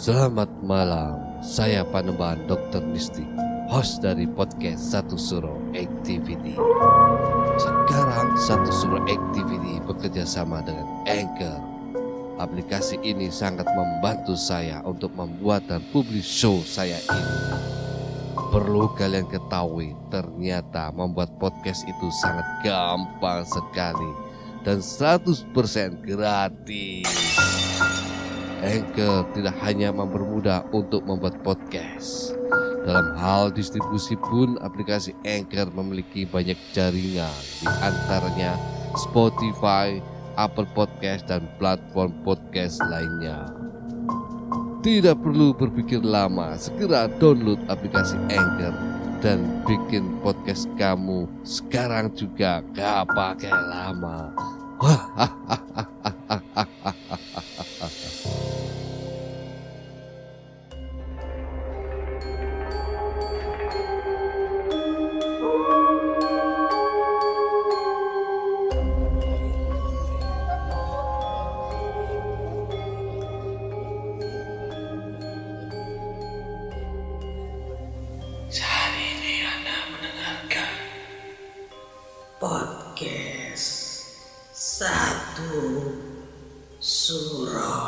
Selamat malam, saya Panembahan Dr. Mistik, host dari podcast Satu Suro Activity. Sekarang Satu Suro Activity bekerja sama dengan Anchor. Aplikasi ini sangat membantu saya untuk membuat dan publish show saya ini. Perlu kalian ketahui, ternyata membuat podcast itu sangat gampang sekali dan 100% gratis. Anchor tidak hanya mempermudah untuk membuat podcast. Dalam hal distribusi pun aplikasi Anchor memiliki banyak jaringan, di antaranya Spotify, Apple Podcast, dan platform podcast lainnya. Tidak perlu berpikir lama, segera download aplikasi Anchor dan bikin podcast kamu sekarang juga, gak pakai lama. Saat ini Anda mendengarkan podcast Satu Suro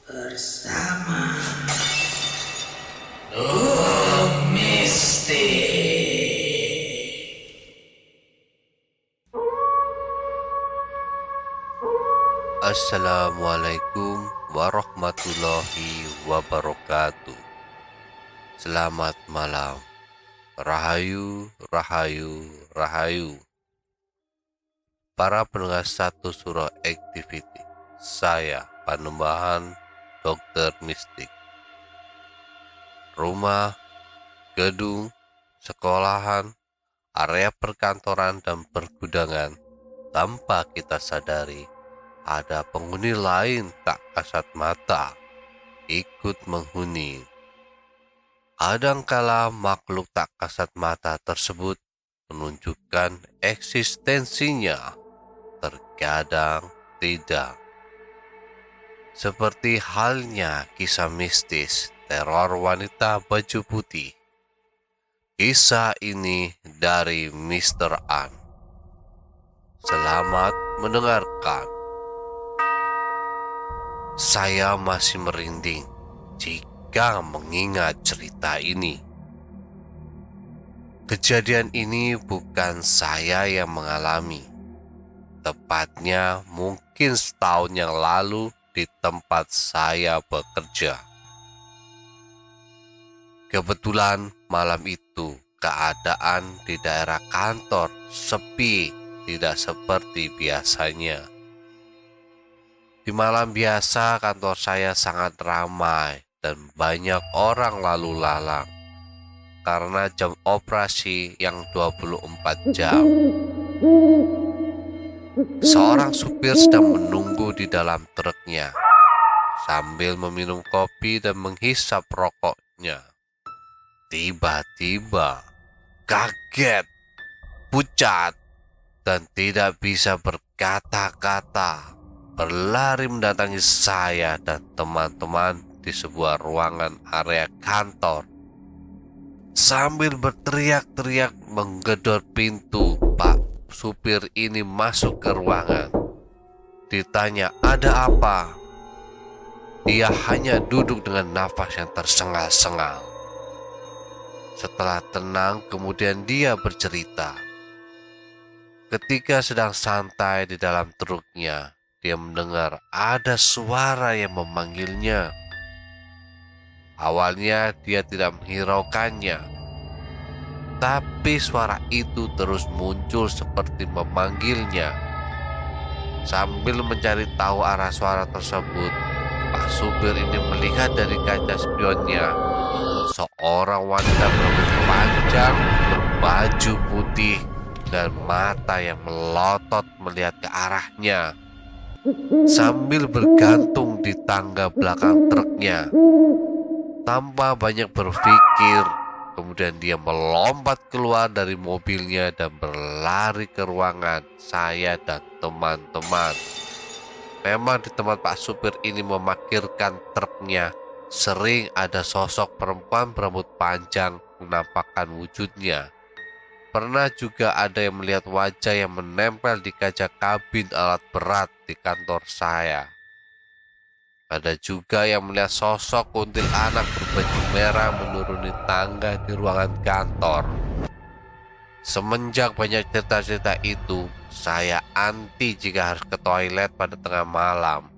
bersama Mistik. Assalamualaikum warahmatullahi wabarakatuh. Selamat malam. Rahayu, rahayu, rahayu. Para pendengar Satu Suro Activity, saya Panembahan Dr. Mistik. Rumah, gedung, sekolahan, area perkantoran dan pergudangan, tanpa kita sadari ada penghuni lain tak kasat mata ikut menghuni. Kadangkala makhluk tak kasat mata tersebut menunjukkan eksistensinya, terkadang tidak. Seperti halnya kisah mistis teror wanita baju putih. Kisah ini dari Mr. An. Selamat mendengarkan. Saya masih merinding jika mengingat cerita ini. Kejadian ini bukan saya yang mengalami. Tepatnya mungkin setahun yang lalu di tempat saya bekerja. Kebetulan malam itu keadaan di daerah kantor sepi, tidak seperti biasanya. Di malam biasa kantor saya sangat ramai dan banyak orang lalu lalang karena jam operasi yang 24 jam. Seorang supir sedang menunggu di dalam truknya sambil meminum kopi dan menghisap rokoknya. Tiba-tiba kaget, pucat, dan tidak bisa berkata-kata, berlari mendatangi saya dan teman-teman di sebuah ruangan area kantor. Sambil berteriak-teriak menggedor pintu, Pak supir ini masuk ke ruangan. Ditanya ada apa? Dia hanya duduk dengan nafas yang tersengal-sengal. Setelah tenang, kemudian dia bercerita. Ketika sedang santai di dalam truknya, dia mendengar ada suara yang memanggilnya. Awalnya dia tidak menghiraukannya, tapi suara itu terus muncul seperti memanggilnya. Sambil mencari tahu arah suara tersebut, Pak supir ini melihat dari kaca spionnya seorang wanita berambut panjang, berbaju putih, dan mata yang melotot melihat ke arahnya sambil bergantung di tangga belakang truknya. Tanpa banyak berpikir, kemudian dia melompat keluar dari mobilnya dan berlari ke ruangan saya dan teman-teman. Memang di tempat Pak supir ini memarkirkan truknya, sering ada sosok perempuan berambut panjang menampakkan wujudnya. Pernah juga ada yang melihat wajah yang menempel di kaca kabin alat berat di kantor saya. Ada juga yang melihat sosok kuntilanak berbaju merah menuruni tangga di ruangan kantor. Semenjak banyak cerita-cerita itu, saya anti jika harus ke toilet pada tengah malam.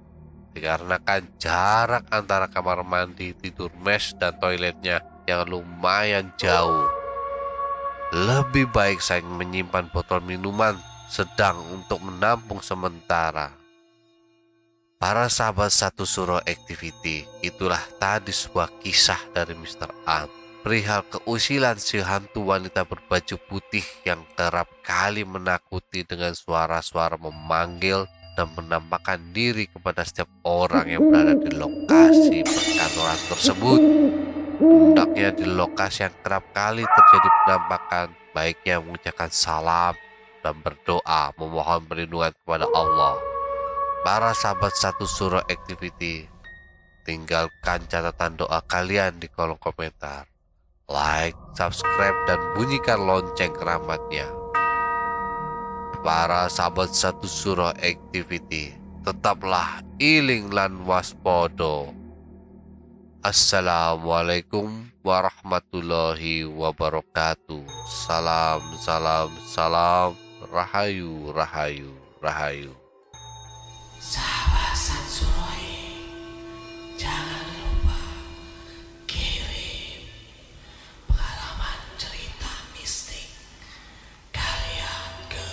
Dikarenakan jarak antara kamar mandi, tidur mes, dan toiletnya yang lumayan jauh. Lebih baik saya menyimpan botol minuman sedang untuk menampung sementara. Para sahabat Satu Suro Activity, itulah tadi sebuah kisah dari Mr. Am perihal keusilan si hantu wanita berbaju putih yang kerap kali menakuti dengan suara-suara memanggil dan menampakkan diri kepada setiap orang yang berada di lokasi perkantoran tersebut. Hendaknya di lokasi yang kerap kali terjadi penampakan, baiknya mengucapkan salam dan berdoa memohon perlindungan kepada Allah. Para sahabat Satu Suro Activity, tinggalkan catatan doa kalian di kolom komentar. Like, subscribe, dan bunyikan lonceng keramatnya. Para sahabat Satu Suro Activity, tetaplah iling lan waspodo. Assalamualaikum warahmatullahi wabarakatuh. Salam, salam, salam. Rahayu, rahayu, rahayu. Sahabat Sansuroi, jangan lupa kirim pengalaman cerita mistik kalian ke